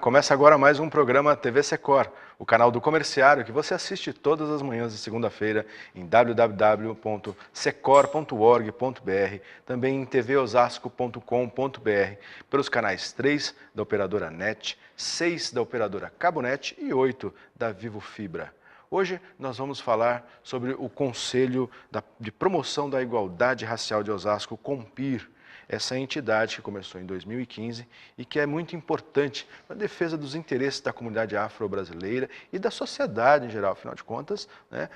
Começa agora mais um programa TV Secor, o canal do comerciário que você assiste todas as manhãs de segunda-feira em www.secor.org.br, também em tvosasco.com.br, pelos canais 3 da operadora NET, 6 da operadora CaboNet e 8 da Vivo Fibra. Hoje nós vamos falar sobre o Conselho de Promoção da Igualdade Racial de Osasco, CONPIR, essa entidade que começou em 2015 e que é muito importante na defesa dos interesses da comunidade afro-brasileira e da sociedade em geral. Afinal de contas, né,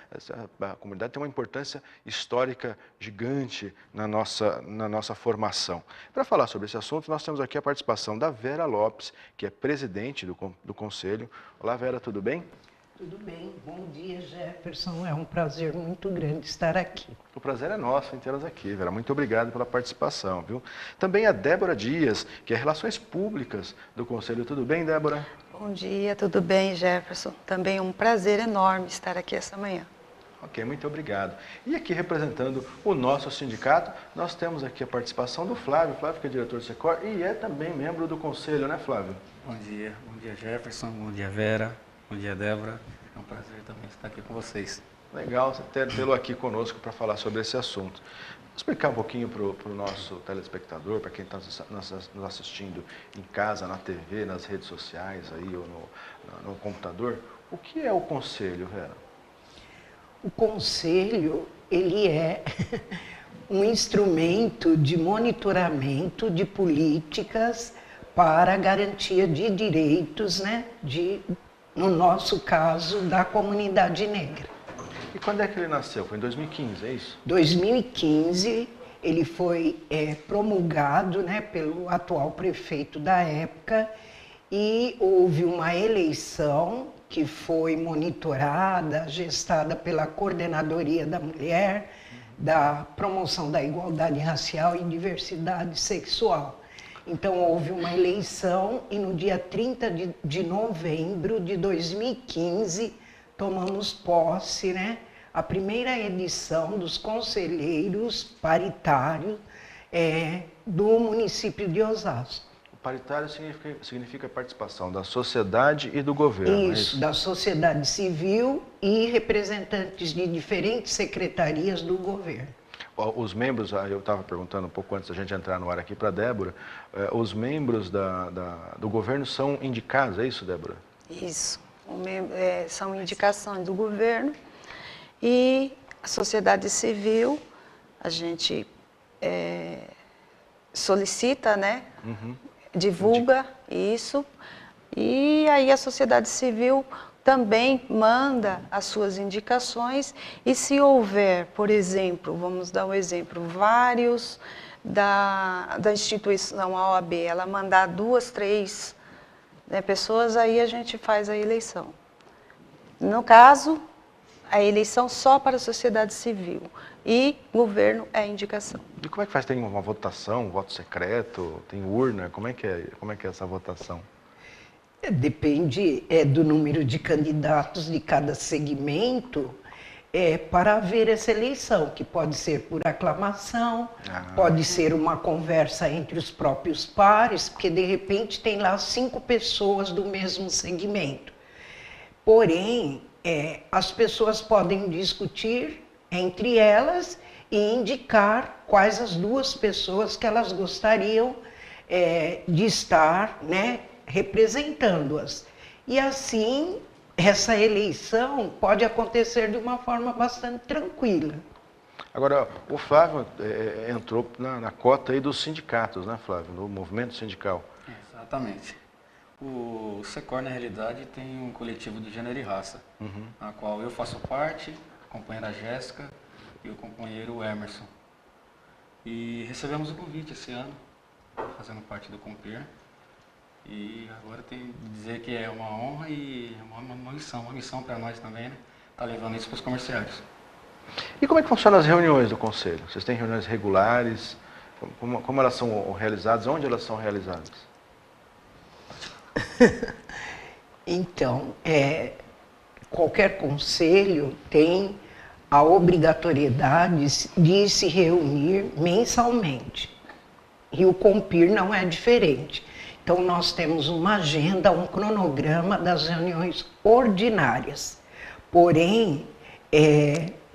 a comunidade tem uma importância histórica gigante na nossa formação. Para falar sobre esse assunto, nós temos aqui a participação da Vera Lopes, que é presidente do Conselho. Olá, Vera, tudo bem? Tudo bem, bom dia, Jefferson. É um prazer muito grande estar aqui. O prazer é nosso em tê-las aqui, Vera. Muito obrigado pela participação, viu? Também a Débora Dias, que é Relações Públicas do Conselho. Tudo bem, Débora? Bom dia, tudo bem, Jefferson? Também é um prazer enorme estar aqui essa manhã. Ok, muito obrigado. E aqui representando o nosso sindicato, nós temos aqui a participação do Flávio. Flávio, que é diretor do Secor e é também membro do Conselho, né, Flávio? Bom dia Jefferson, bom dia Vera. Bom dia, Débora. É um prazer também estar aqui com vocês. Legal tê-lo aqui conosco para falar sobre esse assunto. Vou explicar um pouquinho para o nosso telespectador, para quem está nos assistindo em casa, na TV, nas redes sociais aí, ou no computador, o que é o Conselho, Vera? O Conselho, ele é um instrumento de monitoramento de políticas para a garantia de direitos, né, no nosso caso, da comunidade negra. E quando é que ele nasceu? Foi em 2015, é isso? 2015, ele foi promulgado, né, pelo atual prefeito da época e houve uma eleição que foi monitorada, gestada pela Coordenadoria da Mulher, da Promoção da Igualdade Racial e Diversidade Sexual. Então, houve uma eleição e no dia 30 de novembro de 2015, tomamos posse, né, a primeira edição dos conselheiros paritários do município de Osasco. O paritário significa participação da sociedade e do governo, Isso, da sociedade civil e representantes de diferentes secretarias do governo. Os membros, eu estava perguntando um pouco antes da gente entrar no ar aqui para a Débora, os membros do governo são indicados, é isso, Débora? Isso, são indicações do governo e a sociedade civil, a gente solicita, né, divulga isso e aí a sociedade civil também manda as suas indicações e se houver, por exemplo, vamos dar um exemplo, vários da instituição, a OAB, ela mandar 2, 3 pessoas, aí a gente faz a eleição. No caso, a eleição só para a sociedade civil e governo é indicação. E como é que faz? Tem uma votação, um voto secreto, tem urna? Como é que é essa votação? Depende do número de candidatos de cada segmento para haver essa eleição, que pode ser por aclamação, pode ser uma conversa entre os próprios pares, porque de repente tem lá 5 pessoas do mesmo segmento. Porém, as pessoas podem discutir entre elas e indicar quais as 2 pessoas que elas gostariam de estar, né, representando-as. E assim, essa eleição pode acontecer de uma forma bastante tranquila. Agora, o Flávio entrou na cota aí dos sindicatos, né, Flávio? No movimento sindical. Exatamente. O Secor, na realidade, tem um coletivo de gênero e raça, a qual eu faço parte, a companheira Jéssica e o companheiro Emerson. E recebemos o convite esse ano, fazendo parte do CONPIR. E agora tem que dizer que é uma honra e uma missão para nós também, né? Tá levando isso para os comerciários. E como é que funcionam as reuniões do Conselho? Vocês têm reuniões regulares? Como elas são realizadas? Onde elas são realizadas? Então, qualquer conselho tem a obrigatoriedade de se reunir mensalmente. E o CONPIR não é diferente. Então, nós temos uma agenda, um cronograma das reuniões ordinárias. Porém,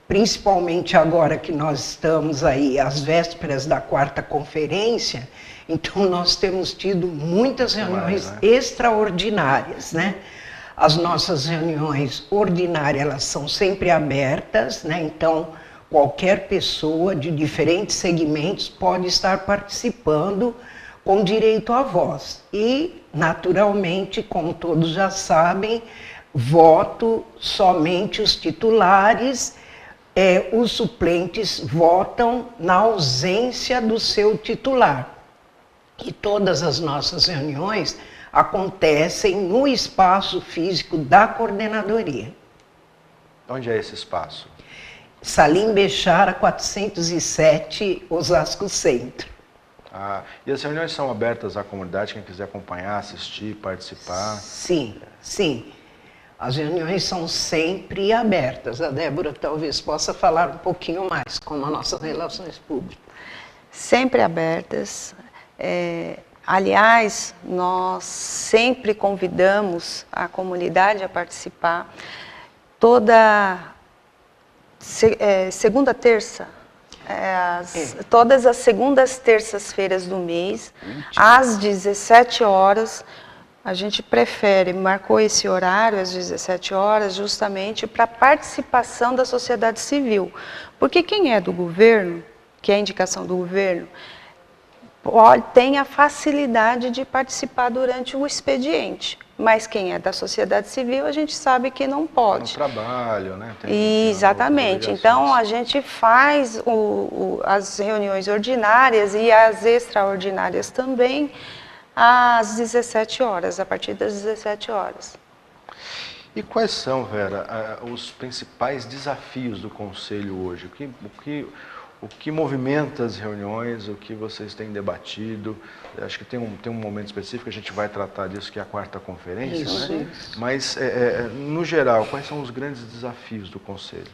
principalmente agora que nós estamos aí às vésperas da 4ª conferência, então nós temos tido muitas reuniões extraordinárias, né? As nossas reuniões ordinárias, elas são sempre abertas, né? Então, qualquer pessoa de diferentes segmentos pode estar participando com direito à voz. E, naturalmente, como todos já sabem, voto somente os titulares, os suplentes votam na ausência do seu titular. E todas as nossas reuniões acontecem no espaço físico da coordenadoria. Onde é esse espaço? Salim Bechara, 407, Osasco Centro. E as reuniões são abertas à comunidade, quem quiser acompanhar, assistir, participar? Sim, sim. As reuniões são sempre abertas. A Débora talvez possa falar um pouquinho mais, como as nossas relações públicas. Sempre abertas. Aliás, nós sempre convidamos a comunidade a participar. Toda segunda, terça, todas as segundas, terças-feiras do mês, às 17 horas, a gente marcou esse horário às 17 horas, justamente para a participação da sociedade civil. Porque quem é do governo, que é a indicação do governo, tem a facilidade de participar durante o expediente. Mas quem é da sociedade civil, a gente sabe que não pode. No trabalho, né? Exatamente. Então, a gente faz as reuniões ordinárias e as extraordinárias também às 17 horas, a partir das 17 horas. E quais são, Vera, os principais desafios do Conselho hoje? O que movimenta as reuniões, o que vocês têm debatido? Acho que tem um momento específico, a gente vai tratar disso, que é a 4ª conferência, Isso. né? Mas, no geral, quais são os grandes desafios do Conselho?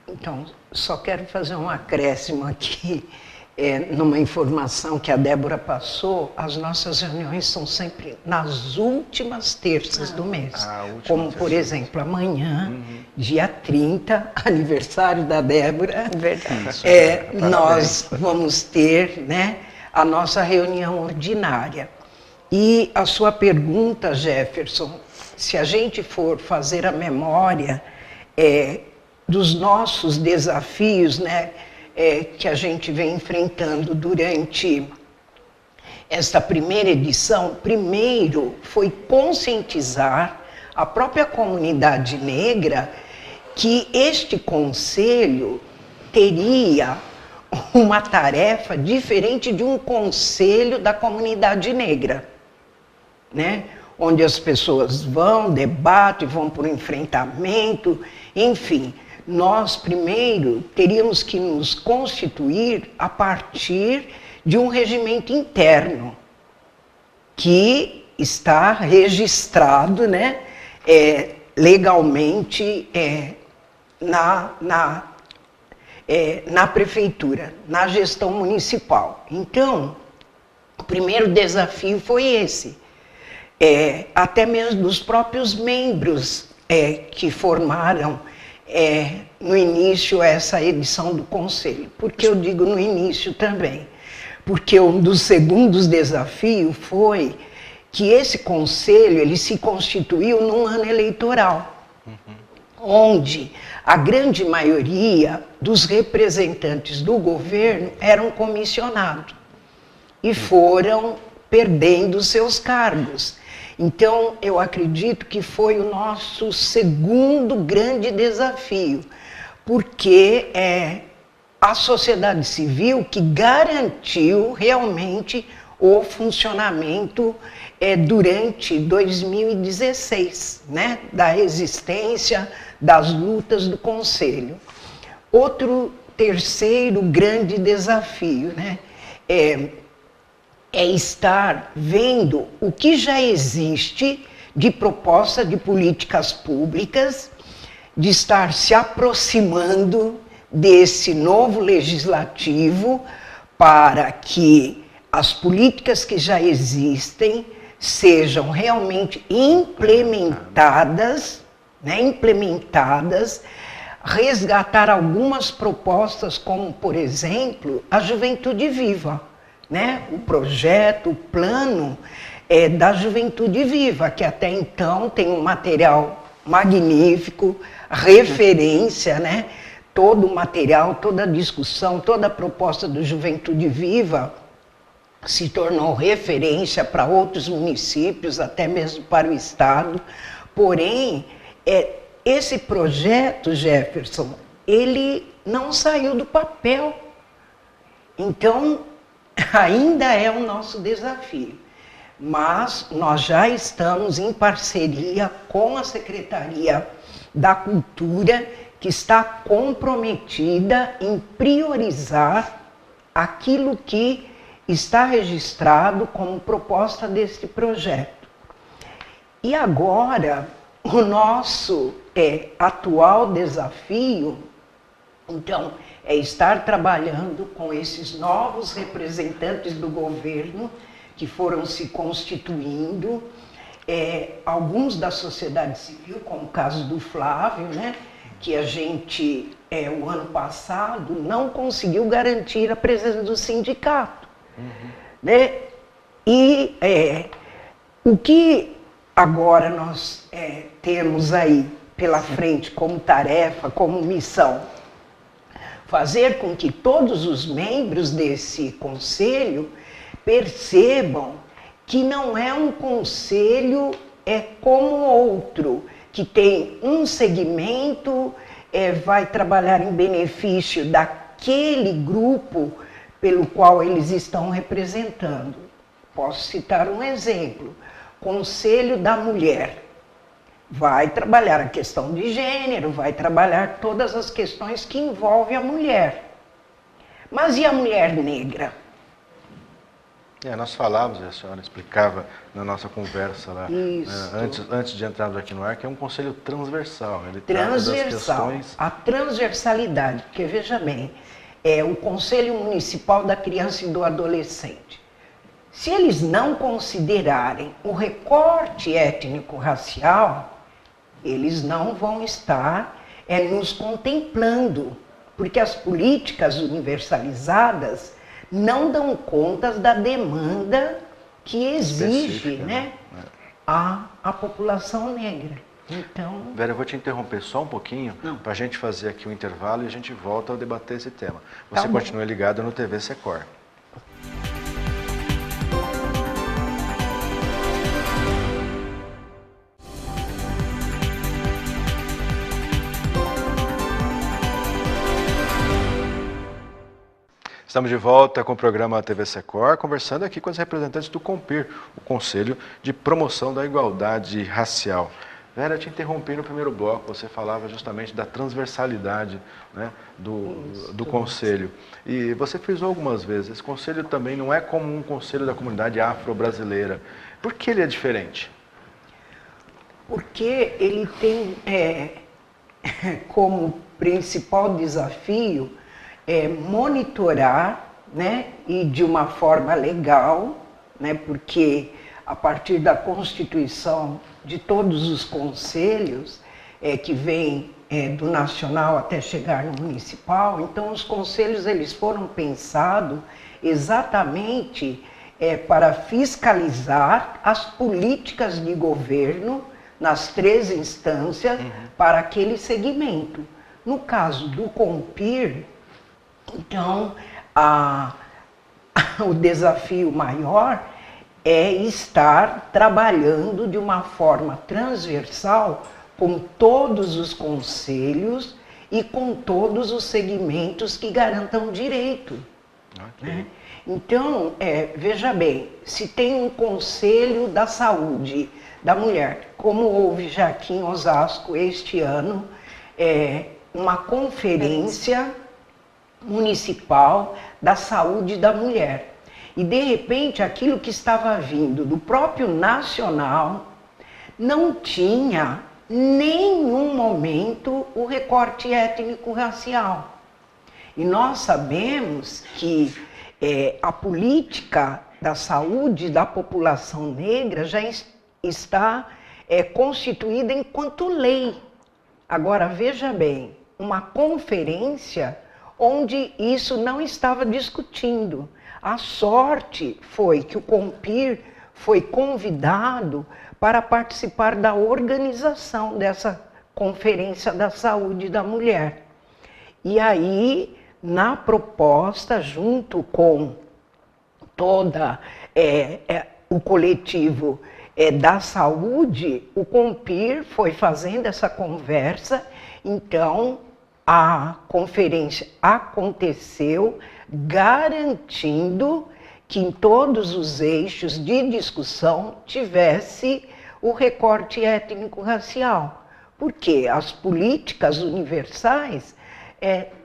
Então, só quero fazer um acréscimo aqui, numa informação que a Débora passou. As nossas reuniões são sempre nas últimas terças do mês. Como, por exemplo, amanhã, dia 30, aniversário da Débora. Verdade. Nós vamos ter, né, a nossa reunião ordinária. E a sua pergunta, Jefferson, se a gente for fazer a memória dos nossos desafios, né, que a gente vem enfrentando durante esta primeira edição, primeiro foi conscientizar a própria comunidade negra que este conselho teria uma tarefa diferente de um conselho da comunidade negra, né? Onde as pessoas vão, debatem, vão para o enfrentamento, enfim. Nós, primeiro, teríamos que nos constituir a partir de um regimento interno, que está registrado, né, legalmente na prefeitura, na gestão municipal. Então, o primeiro desafio foi esse. Até mesmo dos próprios membros que formaram no início essa edição do Conselho. Por que eu digo no início também? Porque um dos segundos desafios foi que esse Conselho ele se constituiu num ano eleitoral, onde a grande maioria dos representantes do governo eram comissionados e foram perdendo seus cargos. Então, eu acredito que foi o nosso segundo grande desafio, porque a sociedade civil que garantiu realmente o funcionamento durante 2016, né, da existência das lutas do Conselho. Outro terceiro grande desafio, né, é estar vendo o que já existe de proposta de políticas públicas, de estar se aproximando desse novo legislativo para que as políticas que já existem sejam realmente implementadas, né, resgatar algumas propostas, como, por exemplo, a Juventude Viva, né, o projeto, o plano da Juventude Viva, que até então tem um material magnífico, referência, né, todo o material, toda a discussão, toda a proposta do Juventude Viva se tornou referência para outros municípios, até mesmo para o Estado. Porém, esse projeto, Jefferson, ele não saiu do papel. Então, ainda é o nosso desafio. Mas nós já estamos em parceria com a Secretaria da Cultura, que está comprometida em priorizar aquilo que está registrado como proposta deste projeto. E agora, o nosso atual desafio, então, é estar trabalhando com esses novos representantes do governo que foram se constituindo, alguns da sociedade civil, como o caso do Flávio, né, que a gente, o ano passado, não conseguiu garantir a presença do sindicato. Né? E o que agora nós temos aí pela frente como tarefa, como missão, fazer com que todos os membros desse conselho percebam que não é um conselho como outro, que tem um segmento, vai trabalhar em benefício daquele grupo pelo qual eles estão representando. Posso citar um exemplo. Conselho da Mulher vai trabalhar a questão de gênero, vai trabalhar todas as questões que envolvem a mulher. Mas e a mulher negra? Nós falávamos, a senhora explicava na nossa conversa lá, antes de entrarmos aqui no ar, que é um conselho transversal. Ele transversal, questões... a transversalidade, porque veja bem, o Conselho Municipal da Criança e do Adolescente. Se eles não considerarem o recorte étnico-racial, eles não vão estar nos contemplando, porque as políticas universalizadas não dão conta da demanda que exige, né, a população negra. Então... Vera, eu vou te interromper só um pouquinho para a gente fazer aqui um intervalo e a gente volta a debater esse tema. Você continua ligado no TV Secor. Estamos de volta com o programa TV Secor, conversando aqui com os representantes do CONPIR, o Conselho de Promoção da Igualdade Racial. Vera, te interrompi no primeiro bloco, você falava justamente da transversalidade, né, do Conselho. E você frisou algumas vezes, esse Conselho também não é como um Conselho da comunidade afro-brasileira. Por que ele é diferente? Porque ele tem como principal desafio monitorar, né, e de uma forma legal, né, porque a partir da constituição de todos os conselhos, que vem do nacional até chegar no municipal, então os conselhos eles foram pensados exatamente para fiscalizar as políticas de governo nas 3 instâncias para aquele segmento. No caso do CONPIR, então, o desafio maior é estar trabalhando de uma forma transversal com todos os conselhos e com todos os segmentos que garantam direito. Okay. Né? Então, veja bem, se tem um Conselho da Saúde da Mulher, como houve já aqui em Osasco este ano, uma conferência municipal da saúde da mulher. E, de repente, aquilo que estava vindo do próprio nacional não tinha nenhum momento o recorte étnico-racial. E nós sabemos que a política da saúde da população negra já está constituída enquanto lei. Agora, veja bem, uma conferência onde isso não estava discutindo. A sorte foi que o CONPIR foi convidado para participar da organização dessa Conferência da Saúde da Mulher. E aí, na proposta, junto com toda o coletivo da saúde, o CONPIR foi fazendo essa conversa. Então, a conferência aconteceu garantindo que em todos os eixos de discussão tivesse o recorte étnico-racial. Porque as políticas universais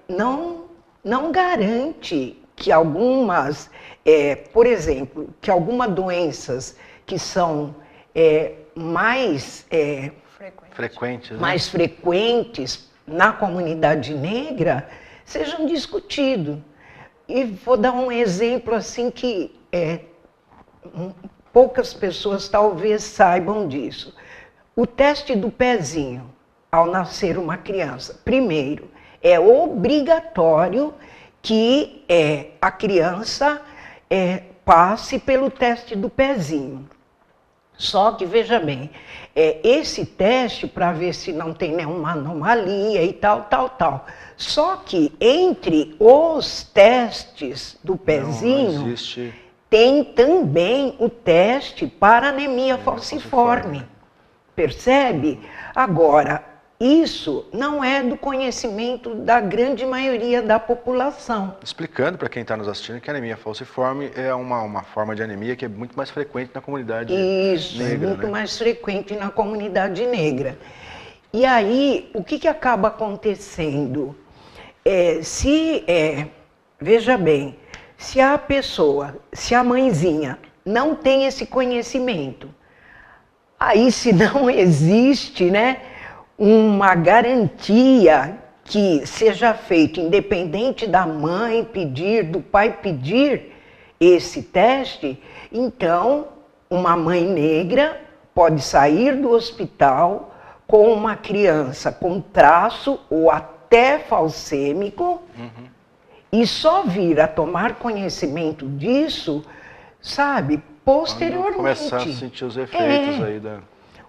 não garante que algumas, por exemplo, que algumas doenças que são mais frequentes, né? mais frequentes na comunidade negra sejam discutidos. E vou dar um exemplo assim que poucas pessoas talvez saibam disso. O teste do pezinho ao nascer uma criança. Primeiro, é obrigatório que a criança passe pelo teste do pezinho. Só que, veja bem, esse teste para ver se não tem nenhuma anomalia e tal. Só que entre os testes do pezinho, tem também o teste para anemia falciforme. Percebe? Agora, isso não é do conhecimento da grande maioria da população. Explicando para quem está nos assistindo que a anemia falciforme é uma forma de anemia que é muito mais frequente na comunidade negra. Isso, é muito mais frequente na comunidade negra. E aí, o que acaba acontecendo? Veja bem, se a mãezinha não tem esse conhecimento, aí se não existe, né, uma garantia que seja feito, independente da mãe pedir, do pai pedir esse teste, então uma mãe negra pode sair do hospital com uma criança com traço ou até falcêmico e só vir a tomar conhecimento disso, sabe, posteriormente. Quando começar a sentir os efeitos aí da...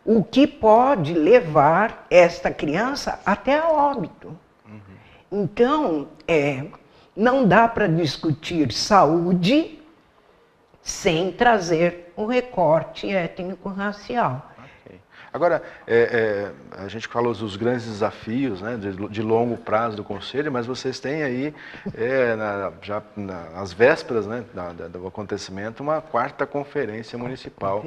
O que pode levar esta criança até a óbito. Então, não dá para discutir saúde sem trazer o recorte étnico-racial. Agora, a gente falou dos grandes desafios, né, de longo prazo do Conselho, mas vocês têm aí, já nas vésperas, né, do acontecimento, uma quarta conferência municipal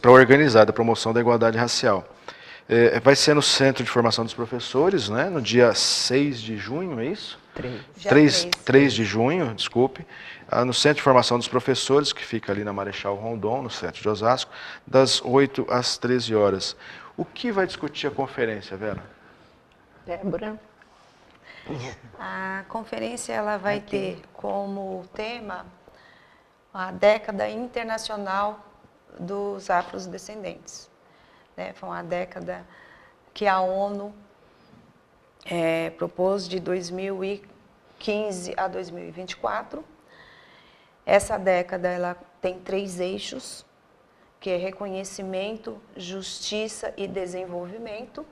para organizar a promoção da igualdade racial. Vai ser no Centro de Formação dos Professores, né, no dia 6 de junho, é isso? 3 de junho, desculpe. No Centro de Formação dos Professores, que fica ali na Marechal Rondon, no centro de Osasco, das 8 às 13 horas. O que vai discutir a conferência, Vera? Débora? A conferência ela vai ter como tema a década internacional dos afrodescendentes. Né? Foi uma década que a ONU propôs de 2015 a 2024. Essa década ela tem 3 eixos, que é reconhecimento, justiça e desenvolvimento.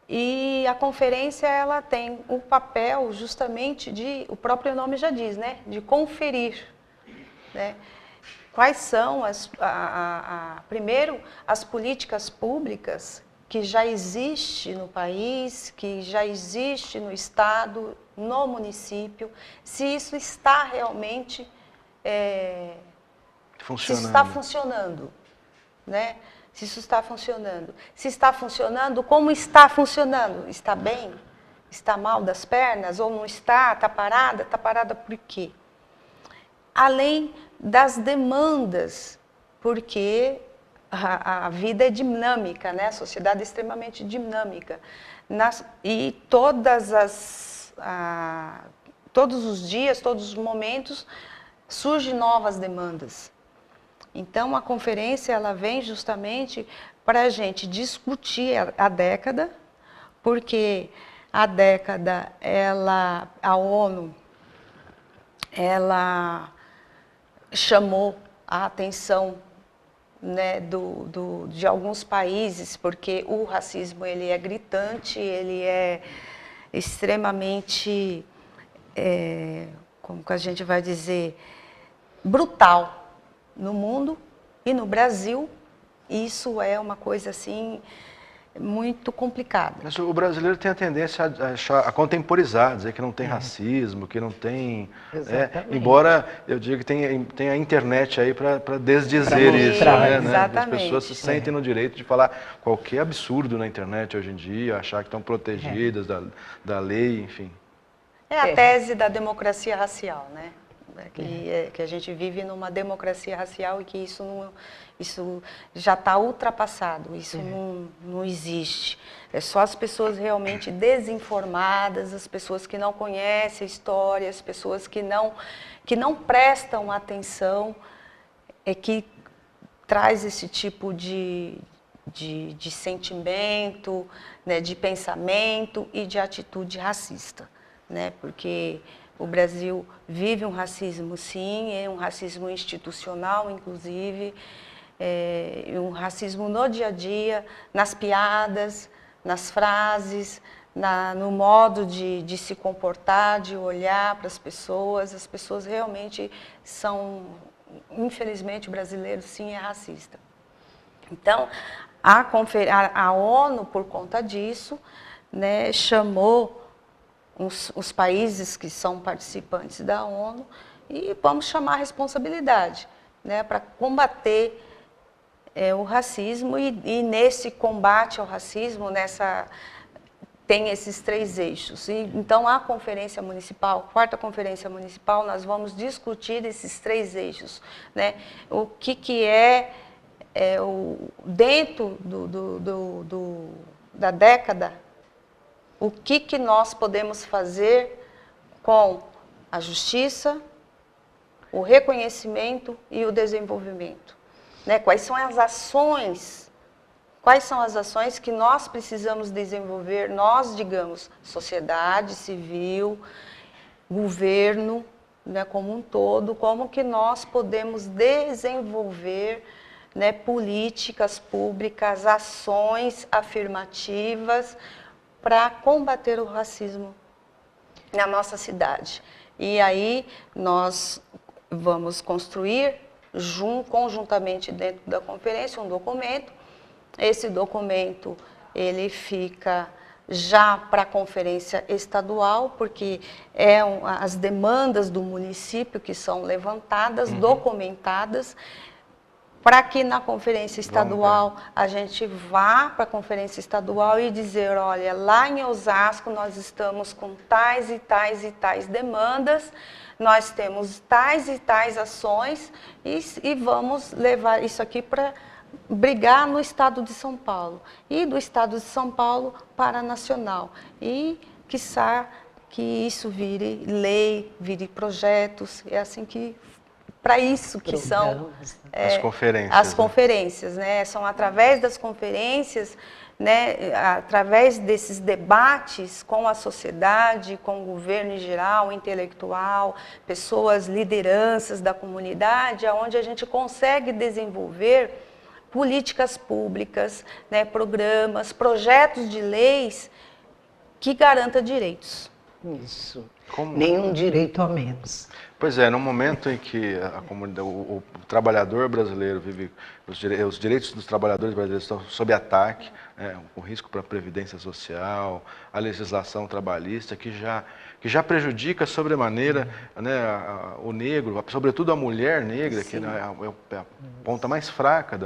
E a conferência ela tem o papel justamente o próprio nome já diz, né, de conferir, né? Quais são primeiro as políticas públicas que já existe no país, que já existe no estado, no município, se isso está realmente funcionando. Se está funcionando, né? Se isso está funcionando. Se está funcionando, como está funcionando? Está bem? Está mal das pernas? Ou não está? Está parada? Está parada por quê? Além das demandas, porque a vida é dinâmica, né? A sociedade é extremamente dinâmica. E todas todos os dias, todos os momentos, surgem novas demandas. Então, a conferência ela vem justamente para a gente discutir a década, porque a década, a ONU, ela chamou a atenção, né, de alguns países, porque o racismo ele é gritante, ele é extremamente, como que a gente vai dizer, brutal no mundo e no Brasil. Isso é uma coisa assim muito complicada. Mas o brasileiro tem a tendência a contemporizar, dizer que não tem racismo, que não tem... embora eu diga que tem a internet aí para desdizer isso, né? As pessoas se sentem no direito de falar qualquer absurdo na internet hoje em dia, achar que estão protegidas da lei, enfim. É a tese da democracia racial, né? Que a gente vive numa democracia racial e que isso já está ultrapassado, isso não existe. É só as pessoas realmente desinformadas, as pessoas que não conhecem a história, as pessoas que não prestam atenção, que traz esse tipo de sentimento, né, de pensamento e de atitude racista, né? Porque o Brasil vive um racismo, sim, é um racismo institucional, inclusive, um racismo no dia a dia, nas piadas, nas frases, no modo de se comportar, de olhar para as pessoas realmente são, infelizmente, o brasileiro, sim, é racista. Então, a ONU, por conta disso, né, chamou os países que são participantes da ONU e vamos chamar a responsabilidade, né, para combater o racismo e nesse combate ao racismo, tem esses 3 eixos. Então, a conferência municipal, 4ª conferência municipal, nós vamos discutir esses 3 eixos, né? O que dentro da década, o que nós podemos fazer com a justiça, o reconhecimento e o desenvolvimento, né? Quais são as ações que nós precisamos desenvolver, nós, digamos, sociedade civil, governo, né, como um todo, como que nós podemos desenvolver, né, políticas públicas, ações afirmativas para combater o racismo na nossa cidade. E aí nós vamos construir conjuntamente dentro da conferência um documento. Esse documento ele fica já para a conferência estadual, porque as demandas do município que são levantadas, documentadas, para que na conferência estadual a gente vá para a conferência estadual e dizer, olha, lá em Osasco nós estamos com tais e tais e tais demandas, nós temos tais e tais ações e vamos levar isso aqui para brigar no estado de São Paulo. E do estado de São Paulo para nacional. E, quiçá, que isso vire lei, vire projetos, é assim que... Para isso que são as conferências. As conferências, né? São através das conferências, né? Através desses debates com a sociedade, com o governo em geral, intelectual, pessoas, lideranças da comunidade, onde a gente consegue desenvolver políticas públicas, né? Programas, projetos de leis que garantam direitos. Isso. Nenhum direito a menos. Pois é, no momento em que a comunidade, o trabalhador brasileiro vive, os direitos dos trabalhadores brasileiros estão sob ataque, com risco para a previdência social, a legislação trabalhista que já prejudica sobremaneira, né, o negro, sobretudo a mulher negra, que é a ponta mais fraca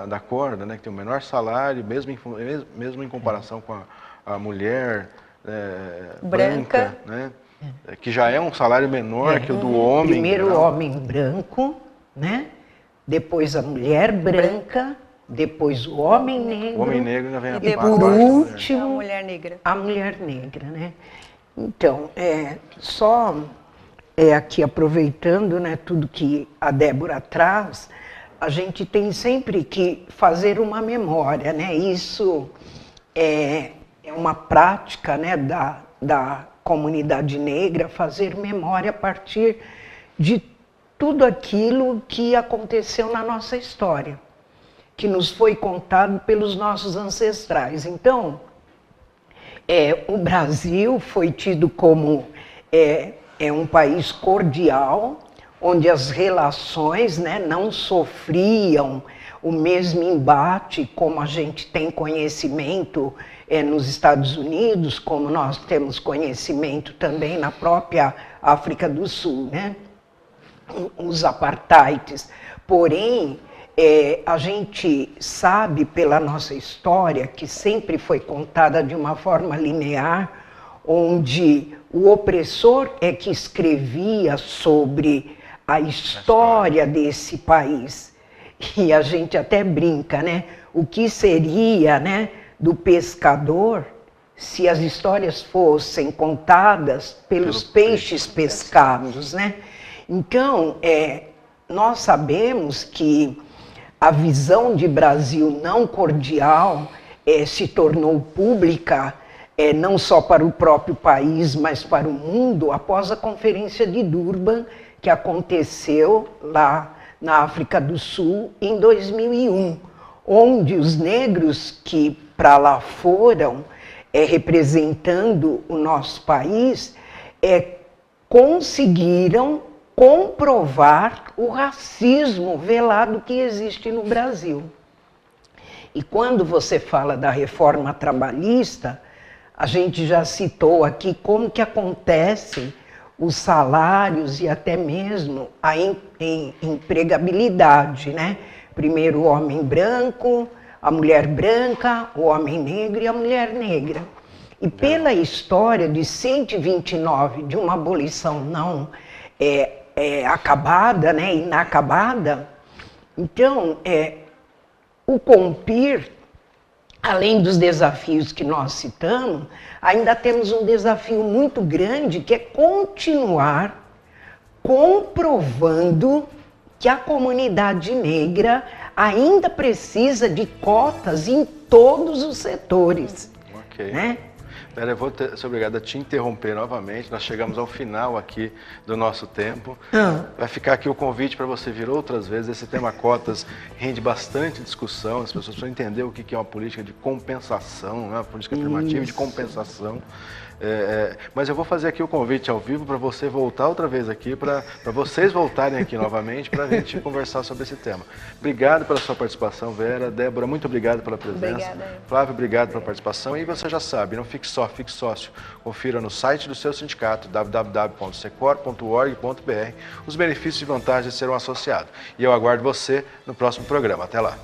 da corda, né, que tem o menor salário, mesmo em comparação com a mulher branca, né? Que já é um salário menor que o do homem. Primeiro o homem branco, né? Depois a mulher branca, depois o homem negro. O homem negro ainda vem e por último a mulher negra. A mulher negra, né? Então, aqui aproveitando, né, tudo que a Débora traz, a gente tem sempre que fazer uma memória, né? Isso é uma prática, né, da comunidade negra, fazer memória a partir de tudo aquilo que aconteceu na nossa história, que nos foi contado pelos nossos ancestrais. Então, o Brasil foi tido como um país cordial, onde as relações, né, não sofriam o mesmo embate como a gente tem conhecimento nos Estados Unidos, como nós temos conhecimento também na própria África do Sul, né? Os apartheids. Porém, a gente sabe pela nossa história, que sempre foi contada de uma forma linear, onde o opressor é que escrevia sobre a história desse país. E a gente até brinca, né? O que seria, né, do pescador se as histórias fossem contadas pelos peixes pescados, né? Então, nós sabemos que a visão de Brasil não cordial se tornou pública não só para o próprio país, mas para o mundo, após a Conferência de Durban, que aconteceu lá na África do Sul em 2001, onde os negros que para lá foram, representando o nosso país, conseguiram comprovar o racismo velado que existe no Brasil. E quando você fala da reforma trabalhista, a gente já citou aqui como que acontece os salários e até mesmo a empregabilidade, né? Primeiro o homem branco, a mulher branca, o homem negro e a mulher negra. E pela história de 129 de uma abolição não acabada, né, inacabada, então o CONPIR, além dos desafios que nós citamos, ainda temos um desafio muito grande, que é continuar comprovando que a comunidade negra ainda precisa de cotas em todos os setores. Ok. Né? Vera, eu vou ser obrigado a te interromper novamente. Nós chegamos ao final aqui do nosso tempo. Vai ficar aqui o convite para você vir outras vezes. Esse tema cotas rende bastante discussão. As pessoas precisam entender o que é uma política de compensação, né? Uma política afirmativa de compensação. Mas eu vou fazer aqui o convite ao vivo para você voltar outra vez aqui, para vocês voltarem aqui novamente para a gente conversar sobre esse tema. Obrigado pela sua participação, Vera. Débora, muito obrigado pela presença. Obrigada. Flávio, obrigado pela participação. E você já sabe, não fique só, fique sócio. Confira no site do seu sindicato, www.secor.org.br, os benefícios e vantagens de ser um associado. E eu aguardo você no próximo programa. Até lá.